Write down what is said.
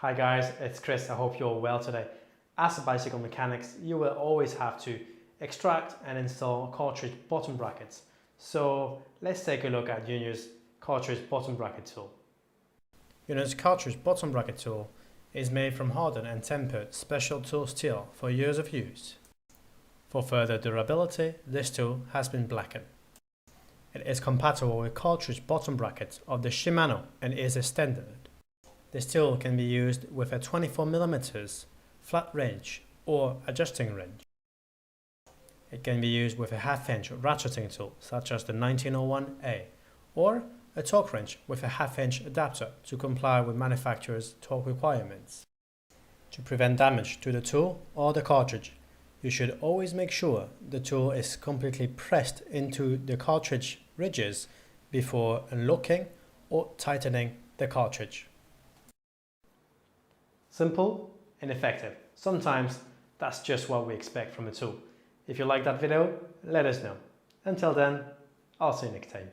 Hi guys, it's Chris. I hope you're well today. As a bicycle mechanic, you will always have to extract and install cartridge bottom brackets. So let's take a look at Unior's cartridge bottom bracket tool. Unior's cartridge bottom bracket tool is made from hardened and tempered special tool steel for years of use. For further durability, this tool has been blackened. It is compatible with cartridge bottom brackets of the Shimano and is a standard. This tool can be used with a 24mm flat wrench or adjusting wrench. It can be used with a half-inch ratcheting tool such as the 1901A or a torque wrench with a half-inch adapter to comply with manufacturer's torque requirements. To prevent damage to the tool or the cartridge, you should always make sure the tool is completely pressed into the cartridge ridges before unlocking or tightening the cartridge. Simple and effective. Sometimes that's just what we expect from a tool. If you like that video, let us know. Until then, I'll see you next time.